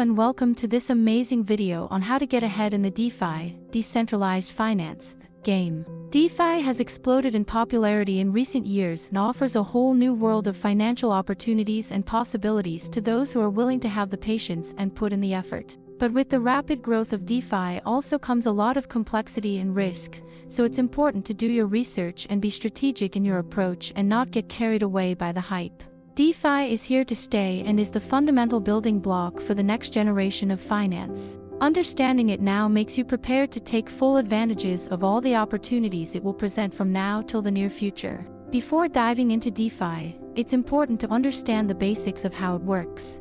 and welcome to this amazing video on how to get ahead in the DeFi, decentralized finance, game. DeFi has exploded in popularity in recent years and offers a whole new world of financial opportunities and possibilities to those who are willing to have the patience and put in the effort. But with the rapid growth of DeFi also comes a lot of complexity and risk, so it's important to do your research and be strategic in your approach and not get carried away by the hype. DeFi is here to stay and is the fundamental building block for the next generation of finance. Understanding it now makes you prepared to take full advantages of all the opportunities it will present from now till the near future. Before diving into DeFi, it's important to understand the basics of how it works.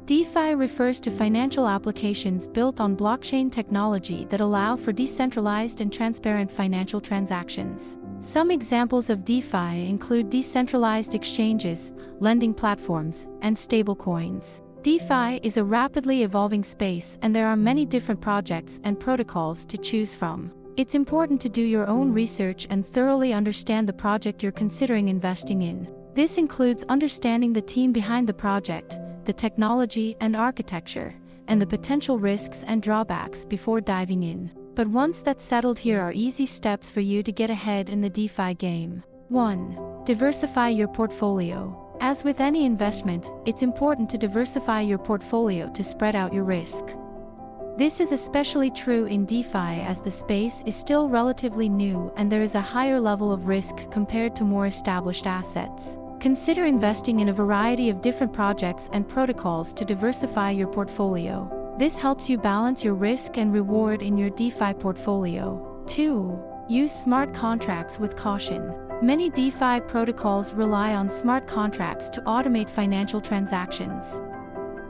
DeFi refers to financial applications built on blockchain technology that allow for decentralized and transparent financial transactions. Some examples of DeFi include decentralized exchanges, lending platforms, and stablecoins. DeFi is a rapidly evolving space and there are many different projects and protocols to choose from. It's important to do your own research and thoroughly understand the project you're considering investing in. This includes understanding the team behind the project, the technology and architecture, and the potential risks and drawbacks before diving in. But once that's settled, here are easy steps for you to get ahead in the DeFi game. 1. Diversify your portfolio. As with any investment, it's important to diversify your portfolio to spread out your risk. This is especially true in DeFi as the space is still relatively new and there is a higher level of risk compared to more established assets. Consider investing in a variety of different projects and protocols to diversify your portfolio. This helps you balance your risk and reward in your DeFi portfolio. 2. Use smart contracts with caution. Many DeFi protocols rely on smart contracts to automate financial transactions.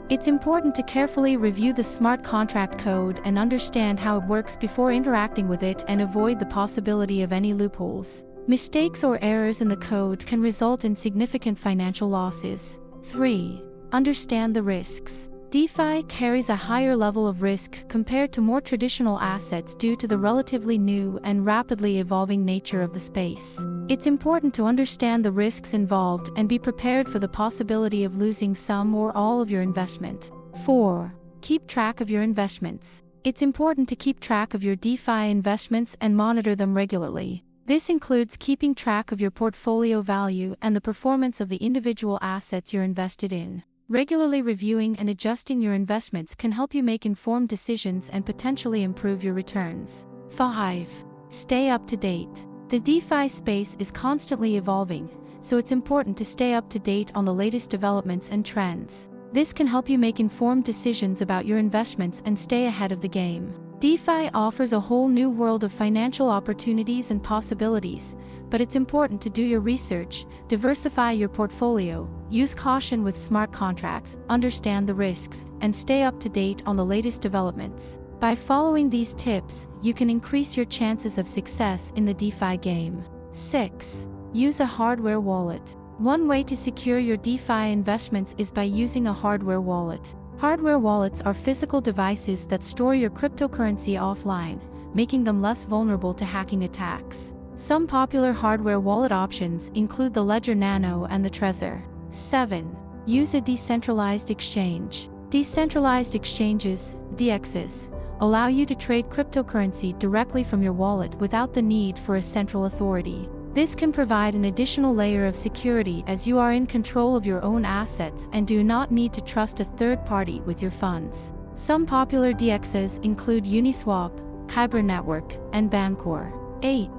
It's important to carefully review the smart contract code and understand how it works before interacting with it and avoid the possibility of any loopholes. Mistakes or errors in the code can result in significant financial losses. 3. Understand the risks. DeFi carries a higher level of risk compared to more traditional assets due to the relatively new and rapidly evolving nature of the space. It's important to understand the risks involved and be prepared for the possibility of losing some or all of your investment. 4. Keep track of your investments. It's important to keep track of your DeFi investments and monitor them regularly. This includes keeping track of your portfolio value and the performance of the individual assets you're invested in. Regularly reviewing and adjusting your investments can help you make informed decisions and potentially improve your returns. 5. Stay up to date. The DeFi space is constantly evolving, so it's important to stay up to date on the latest developments and trends. This can help you make informed decisions about your investments and stay ahead of the game. DeFi offers a whole new world of financial opportunities and possibilities, but it's important to do your research, diversify your portfolio, use caution with smart contracts, understand the risks, and stay up to date on the latest developments. By following these tips, you can increase your chances of success in the DeFi game. 6. Use a hardware wallet. One way to secure your DeFi investments is by using a hardware wallet. Hardware wallets are physical devices that store your cryptocurrency offline, making them less vulnerable to hacking attacks. Some popular hardware wallet options include the Ledger Nano and the Trezor. 7. Use a decentralized exchange. Decentralized exchanges, DEXs, allow you to trade cryptocurrency directly from your wallet without the need for a central authority. This can provide an additional layer of security as you are in control of your own assets and do not need to trust a third party with your funds. Some popular DEXs include Uniswap, Kyber Network, and Bancor. 8.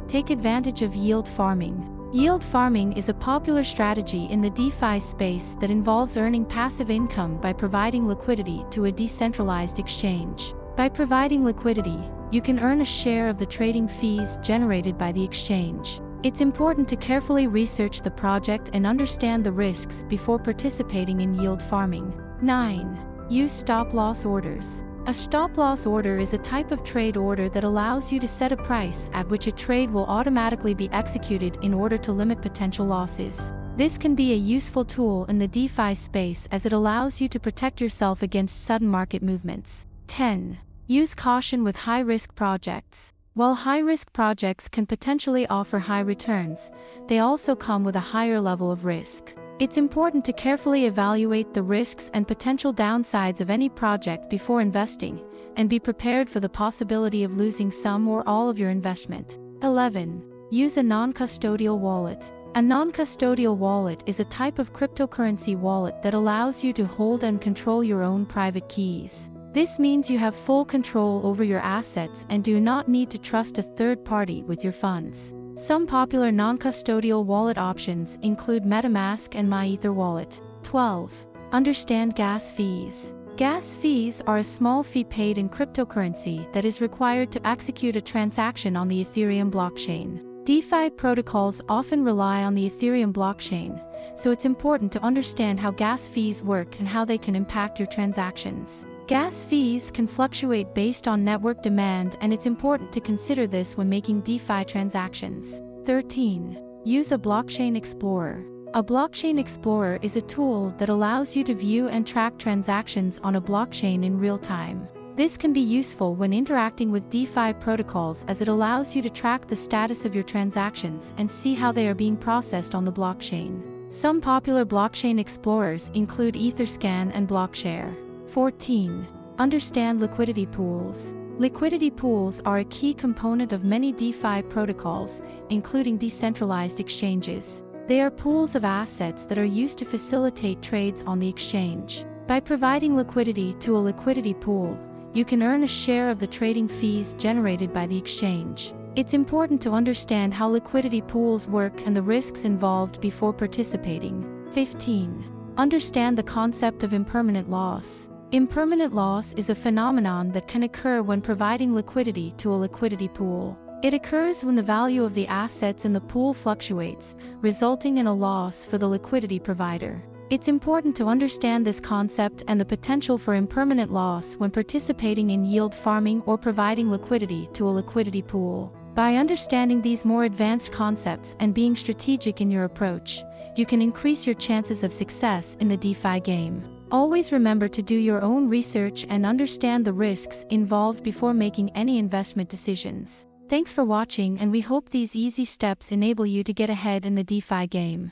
Take advantage of yield farming. Yield farming is a popular strategy in the DeFi space that involves earning passive income by providing liquidity to a decentralized exchange. By providing liquidity, you can earn a share of the trading fees generated by the exchange. It's important to carefully research the project and understand the risks before participating in yield farming. 9. Use stop-loss orders. A stop-loss order is a type of trade order that allows you to set a price at which a trade will automatically be executed in order to limit potential losses. This can be a useful tool in the DeFi space as it allows you to protect yourself against sudden market movements. 10. Use caution with high-risk projects. While high-risk projects can potentially offer high returns, they also come with a higher level of risk. It's important to carefully evaluate the risks and potential downsides of any project before investing, and be prepared for the possibility of losing some or all of your investment. 11. Use a non-custodial wallet. A non-custodial wallet is a type of cryptocurrency wallet that allows you to hold and control your own private keys. This means you have full control over your assets and do not need to trust a third party with your funds. Some popular non-custodial wallet options include MetaMask and MyEtherWallet. 12. Understand gas fees. Gas fees are a small fee paid in cryptocurrency that is required to execute a transaction on the Ethereum blockchain. DeFi protocols often rely on the Ethereum blockchain, so it's important to understand how gas fees work and how they can impact your transactions. Gas fees can fluctuate based on network demand, and it's important to consider this when making DeFi transactions. 13. Use a blockchain explorer. A blockchain explorer is a tool that allows you to view and track transactions on a blockchain in real time. This can be useful when interacting with DeFi protocols, as it allows you to track the status of your transactions and see how they are being processed on the blockchain. Some popular blockchain explorers include Etherscan and Blockshare. 14. Understand liquidity pools. Liquidity pools are a key component of many DeFi protocols, including decentralized exchanges. They are pools of assets that are used to facilitate trades on the exchange. By providing liquidity to a liquidity pool, you can earn a share of the trading fees generated by the exchange. It's important to understand how liquidity pools work and the risks involved before participating. 15. Understand the concept of impermanent loss. Impermanent loss is a phenomenon that can occur when providing liquidity to a liquidity pool. It occurs when the value of the assets in the pool fluctuates, resulting in a loss for the liquidity provider. It's important to understand this concept and the potential for impermanent loss when participating in yield farming or providing liquidity to a liquidity pool. By understanding these more advanced concepts and being strategic in your approach, you can increase your chances of success in the DeFi game. Always remember to do your own research and understand the risks involved before making any investment decisions. Thanks for watching, and we hope these easy steps enable you to get ahead in the DeFi game.